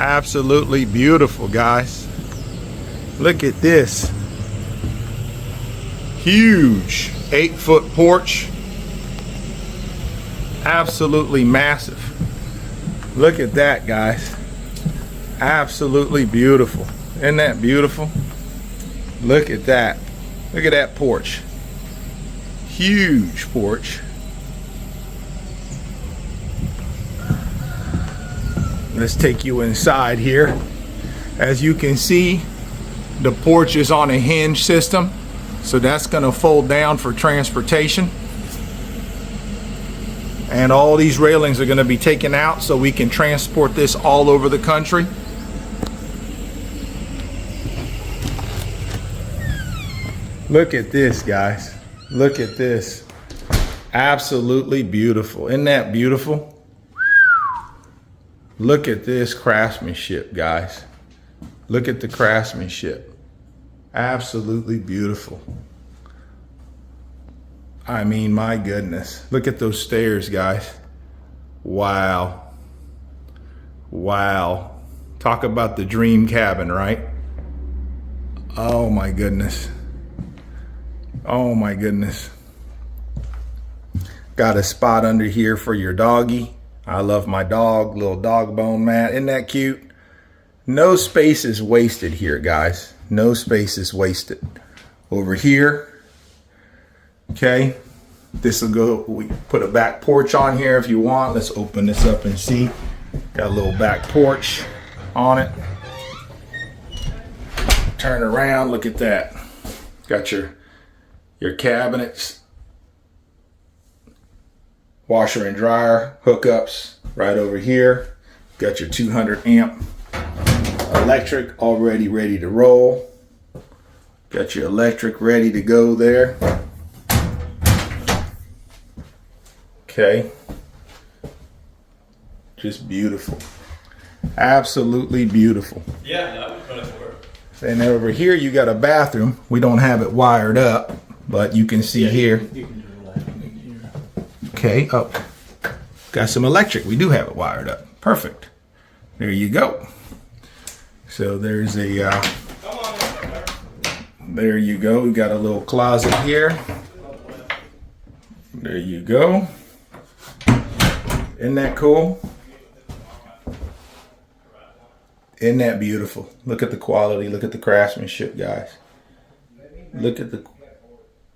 Absolutely beautiful, guys. Look at this. Huge 8-foot porch. Absolutely massive. Look at that, guys. Absolutely beautiful. Isn't that beautiful? Look at that. Look at that porch. Huge porch. Let's take you inside here. As you can see, the porch is on a hinge system, so that's going to fold down for transportation. And all these railings are going to be taken out so we can transport this all over the country. Look at this, guys. Look at this. Absolutely beautiful. Isn't that beautiful? Look at this craftsmanship, guys. Look at the craftsmanship. Absolutely beautiful. I mean, my goodness. Look at those stairs, guys. Wow. Wow. Talk about the dream cabin, right? Oh my goodness. Oh my goodness. Got a spot under here for your doggy. I love my dog, little dog bone mat. Isn't that cute? No space is wasted here, guys. No space is wasted. Over here, okay, this will go, we put a back porch on here if you want. Let's open this up and see. Got a little back porch on it. Turn around, look at that. Got your cabinets, washer and dryer hookups right over here. Got your 200 amp electric already ready to roll. Got your electric ready to go there. Okay. Just beautiful. Absolutely beautiful. Yeah, that would put it to work. And over here you got a bathroom. We don't have it wired up, but you can see here. You can do that. Okay, oh, got some electric. We do have it wired up. Perfect. There you go. So there's a, there you go. We got a little closet here. There you go. Isn't that cool? Isn't that beautiful? Look at the quality. Look at the craftsmanship, guys. Look at the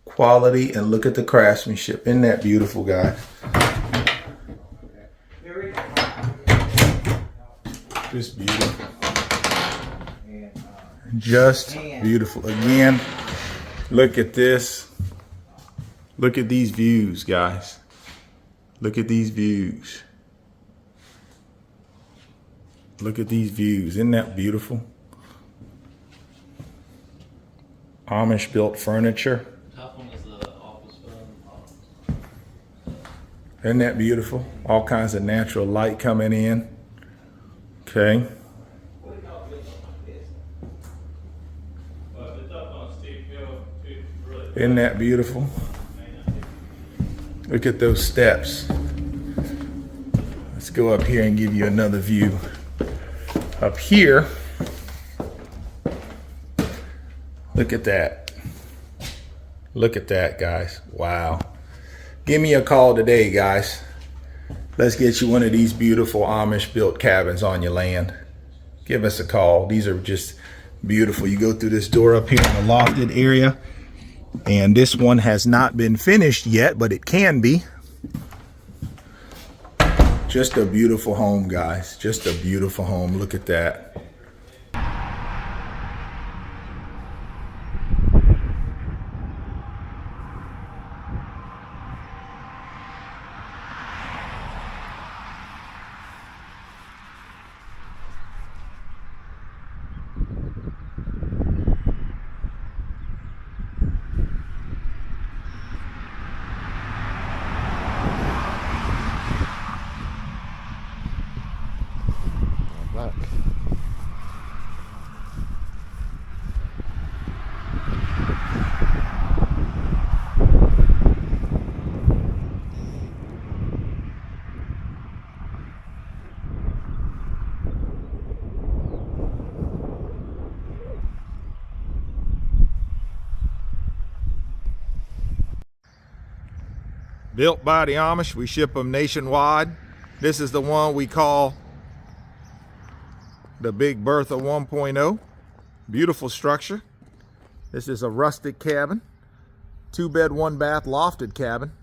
quality and look at the craftsmanship. Isn't that beautiful, guys? Just beautiful. Just beautiful. Again, look at this. Look at these views, guys. Look at these views. Look at these views. Isn't that beautiful? Amish built furniture. Top one is the office phone. Isn't that beautiful? All kinds of natural light coming in. Okay. Isn't that beautiful? Look at those steps. Let's go up here and give you another view. Up here, look at that. Look at that, guys. Wow. Give me a call today, guys. Let's get you one of these beautiful Amish built cabins on your land. Give us a call. These are just beautiful. You go through this door up here in the lofted area, and this one has not been finished yet, but it can be. Just a beautiful home, guys. Just a beautiful home. Look at that. Back. Built by the Amish. We ship them nationwide. This is the one we call the Big Bertha 1.0. Beautiful structure. This is a rustic cabin. 2-bed, 1-bath lofted cabin.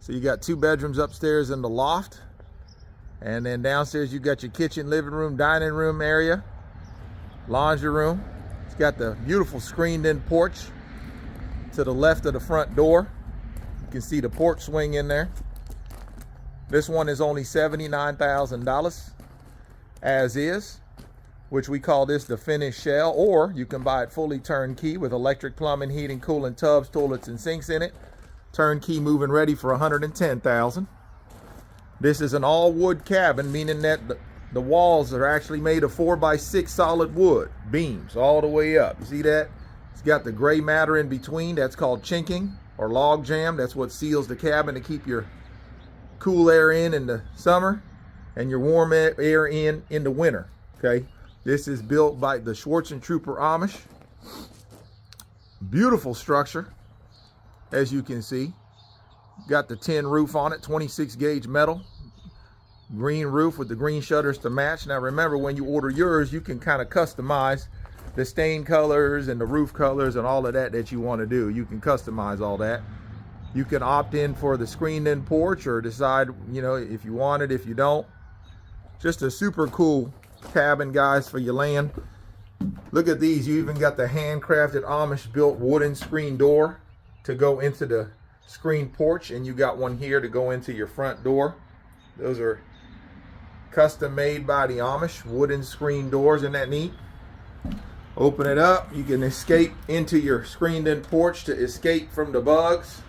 So you got 2 bedrooms upstairs in the loft. And then downstairs you got your kitchen, living room, dining room area, laundry room. It's got the beautiful screened-in porch to the left of the front door. You can see the porch swing in there. This one is only $79,000 as is, which we call this the finished shell, or you can buy it fully turnkey with electric, plumbing, heating, cooling, tubs, toilets, and sinks in it. Turnkey, move-in ready for $110,000. This is an all-wood cabin, meaning that the walls are actually made of 4x6 solid wood beams all the way up. You see that? It's got the gray matter in between. That's called chinking or log jam. That's what seals the cabin to keep your cool air in the summer and your warm air in the winter. Okay. This is built by the Schwartz & Trooper Amish. Beautiful structure, as you can see. Got the tin roof on it, 26 gauge metal. Green roof with the green shutters to match. Now remember, when you order yours, you can kind of customize the stain colors and the roof colors and all of that you want to do. You can customize all that. You can opt in for the screened-in porch or decide, you know, if you want it, if you don't. Just a super cool cabin, guys, for your land. Look at these. You even got the handcrafted Amish built wooden screen door to go into the screen porch, and you got one here to go into your front door. Those are custom made by the Amish, wooden screen doors. Isn't that neat? Open it up, you can escape into your screened in porch to escape from the bugs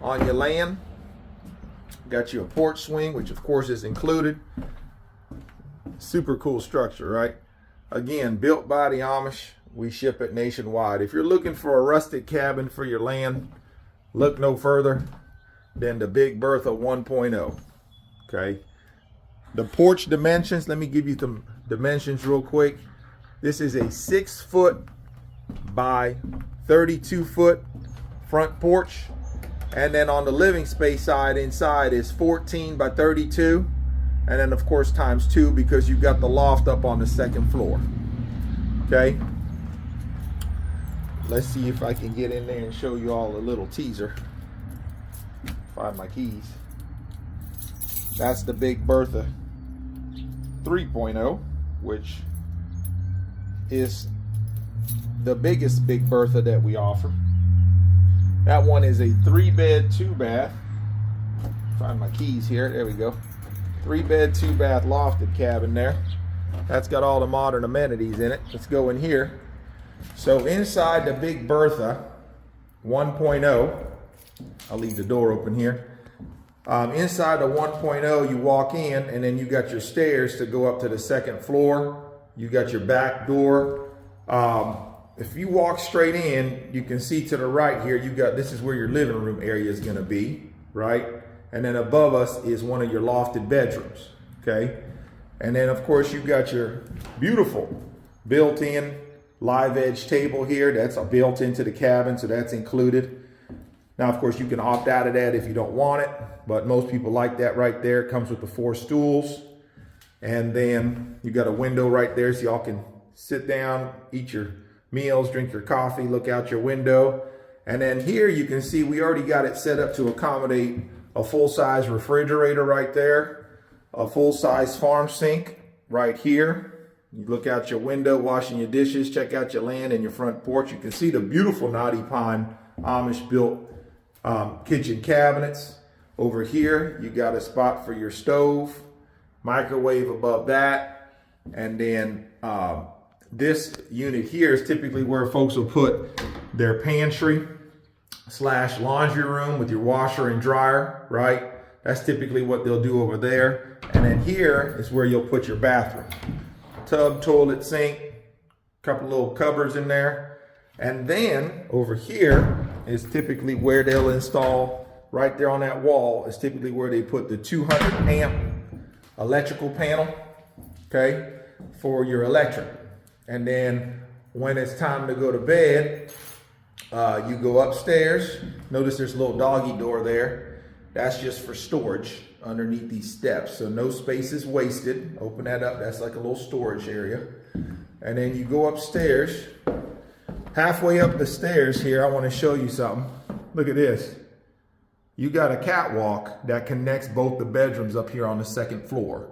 on your land. Got you a porch swing, which of course is included. Super cool structure, right? Again, built by the Amish. We ship it nationwide. If you're looking for a rustic cabin for your land, look no further than the Big Bertha 1.0. Okay. The porch dimensions, let me give you some dimensions real quick. This is a 6-foot by 32-foot front porch. And then on the living space side, inside is 14 by 32. And then of course times 2 because you've got the loft up on the 2nd floor. Okay. Let's see if I can get in there and show you all a little teaser. Find my keys. That's the Big Bertha 3.0, which is the biggest Big Bertha that we offer. That one is a 3-bed, 2-bath. Find my keys here. There we go. 3-bed, 2-bath lofted cabin there. That's got all the modern amenities in it. Let's go in here. So inside the Big Bertha 1.0, I'll leave the door open here. Inside the 1.0, you walk in and then you got your stairs to go up to the 2nd floor. You got your back door. If you walk straight in, you can see to the right here, you got, this is where your living room area is going to be, right? And then above us is one of your lofted bedrooms, okay? And then of course you got your beautiful built-in live edge table here. That's built into the cabin, so that's included. Now, of course, you can opt out of that if you don't want it, but most people like that right there. It comes with the 4 stools. And then you got a window right there so y'all can sit down, eat your meals, drink your coffee, look out your window. And then here you can see we already got it set up to accommodate a full-size refrigerator right there, a full-size farm sink right here. You look out your window, washing your dishes, check out your land and your front porch. You can see the beautiful knotty pine Amish built kitchen cabinets. Over here, you got a spot for your stove, microwave above that. And then this unit here is typically where folks will put their pantry / laundry room with your washer and dryer, right? That's typically what they'll do over there. And then here is where you'll put your bathroom. Tub, toilet, sink, couple little cupboards in there. And then over here is typically where they'll install, right there on that wall is typically where they put the 200 amp electrical panel, okay, for your electric. And then when it's time to go to bed, you go upstairs. Notice there's a little doggy door there. That's just for storage underneath these steps. So no space is wasted. Open that up. That's like a little storage area. And then you go upstairs. Halfway up the stairs here, I want to show you something. Look at this. You got a catwalk that connects both the bedrooms up here on the second floor.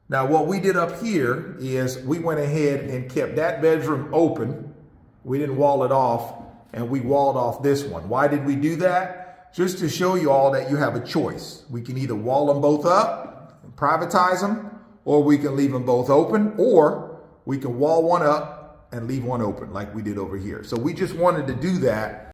Now what we did up here is we went ahead and kept that bedroom open. We didn't wall it off, and we walled off this one. Why did we do that? Just to show you all that you have a choice. We can either wall them both up and privatize them, or we can leave them both open, or we can wall one up and leave one open like we did over here. So we just wanted to do that